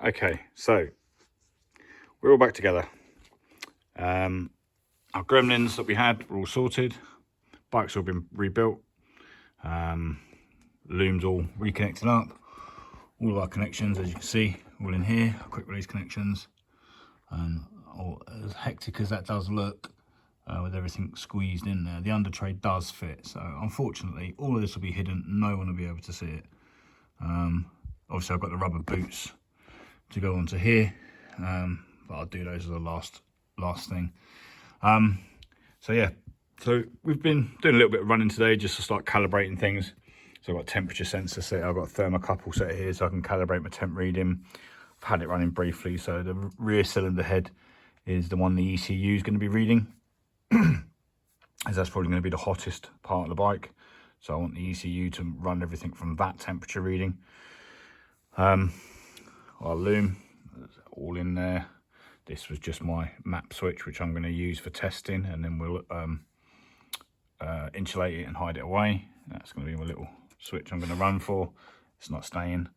Okay, so we're all back together. Our gremlins that we had were all sorted. Bike's all been rebuilt. Loom's all reconnected up. All of our connections, as you can see, all in here. Quick release connections. And all, as hectic as that does look, with everything squeezed in there, the under tray does fit. So unfortunately, all of this will be hidden. No one will be able to see it. Obviously, I've got the rubber boots to go onto here, but I'll do those as the last thing. So yeah, so we've been doing a little bit of running today just to start calibrating things. So I've got a temperature sensor set, I've got a thermocouple set here so I can calibrate my temp reading. I've had it running briefly. So the rear cylinder head is the one the ECU is going to be reading, as that's probably going to be the hottest part of the bike. So I want the ECU to run everything from that temperature reading. Our loom, all in there. This was just my map switch, which I'm going to use for testing, and then we'll insulate it and hide it away. That's going to be my little switch I'm going to run for. It's not staying.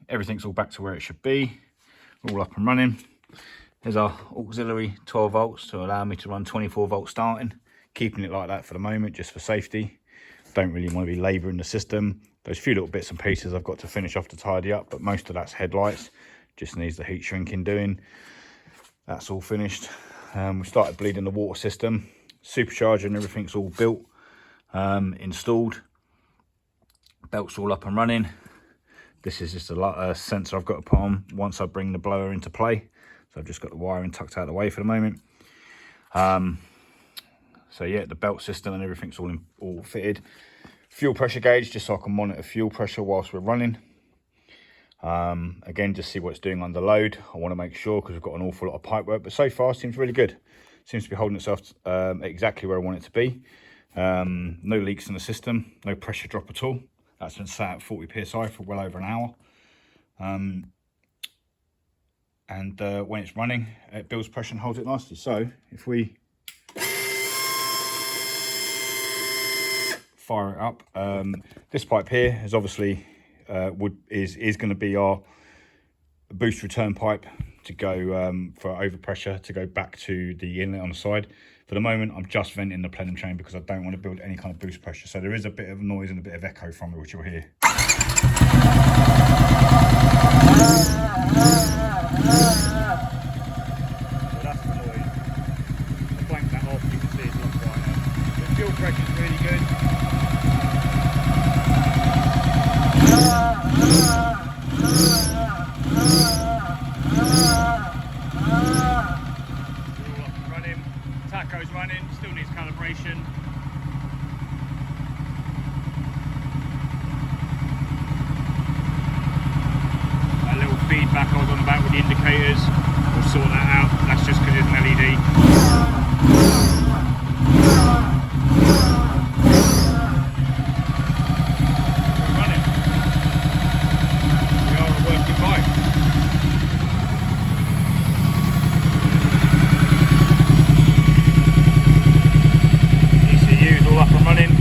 Everything's all back to where it should be, all up and running. There's our auxiliary 12 volts to allow me to run 24 volt starting, keeping it like that for the moment just for safety. Don't really want to be labouring the system. Those few little bits and pieces I've got to finish off to tidy up, but most of that's headlights. Just needs the heat shrinking doing. That's all finished. We started bleeding the water system. Supercharger and everything's all built, installed. Belt's all up and running. This is just a sensor I've got to put on once I bring the blower into play. So I've just got the wiring tucked out of the way for the moment. So yeah, the belt system and everything's all fitted. Fuel pressure gauge, just so I can monitor fuel pressure whilst we're running. Again, just see what it's doing under load. I want to make sure, because we've got an awful lot of pipe work, but so far it seems really good. Seems to be holding itself exactly where I want it to be. No leaks in the system, no pressure drop at all. That's been sat at 40 psi for well over an hour. And when it's running, it builds pressure and holds it nicely. So if we fire it up, this pipe here is obviously is going to be our boost return pipe to go for overpressure to go back to the inlet on the side. For the moment, I'm just venting the plenum chain because I don't want to build any kind of boost pressure. So there is a bit of noise and a bit of echo from it, which you'll hear. So that's the noise. I'll blank that off, you can see it's a lot quieter. The fuel pressure is really good. Tacho's running, still needs calibration. That little feedback I was on about with the indicators, we'll sort that out. That's just because it's an LED. We're running. We are a working bike. All up and running.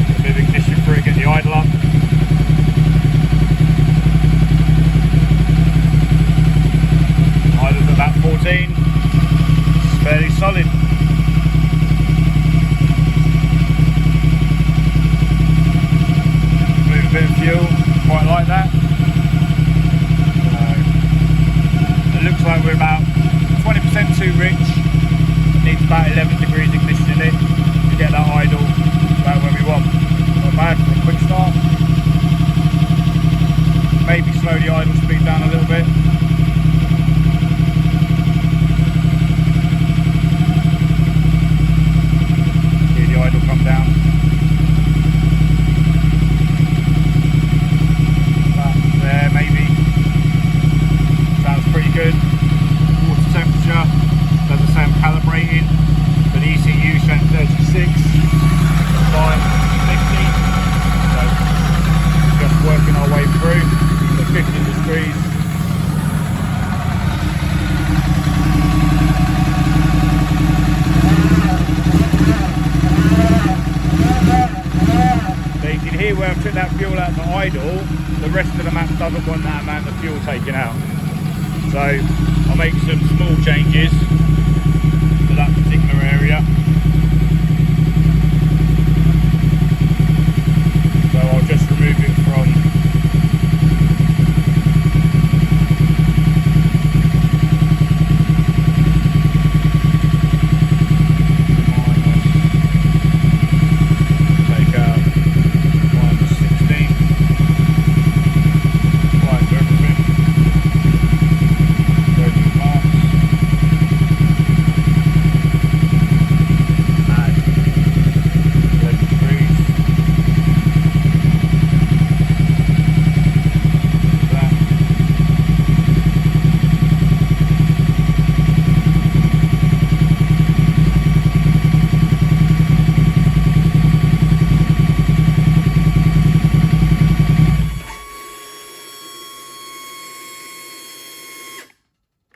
A bit of ignition for it, get the idle up. Idle's at about 14. It's fairly solid. Move a bit of fuel, quite like that. It looks like we're about 20% too rich. Needs about 11 degrees ignition in it to get that idle about where we want. Not bad for a quick start. Maybe slow the idle speed down a little bit. See the idle come down. About there maybe. Sounds pretty good. Water temperature. Does the same calibrating, but the ECU set 36, 5, 50. So just working our way through. So 50 degrees, see here where I've took that fuel out for idle, the rest of the map doesn't want that amount of fuel taken out. So I'll make some small changes for that particular area. So I'll just remove it from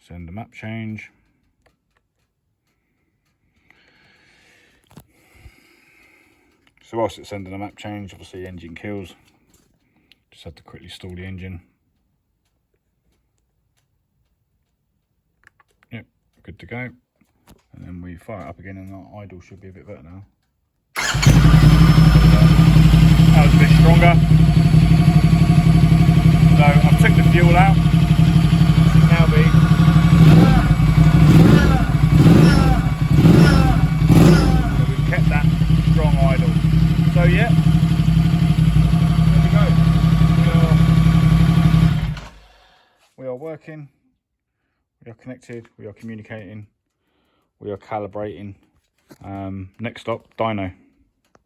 send a map change. So whilst it's sending a map change, obviously engine kills. Just had to quickly stall the engine. Yep, good to go. And then we fire it up again and our idle should be a bit better now. That was a bit stronger. So I've took the fuel out. Now be kept that strong idle. So yeah, there we go. We are working, we are connected, we are communicating, we are calibrating. Next stop, dyno.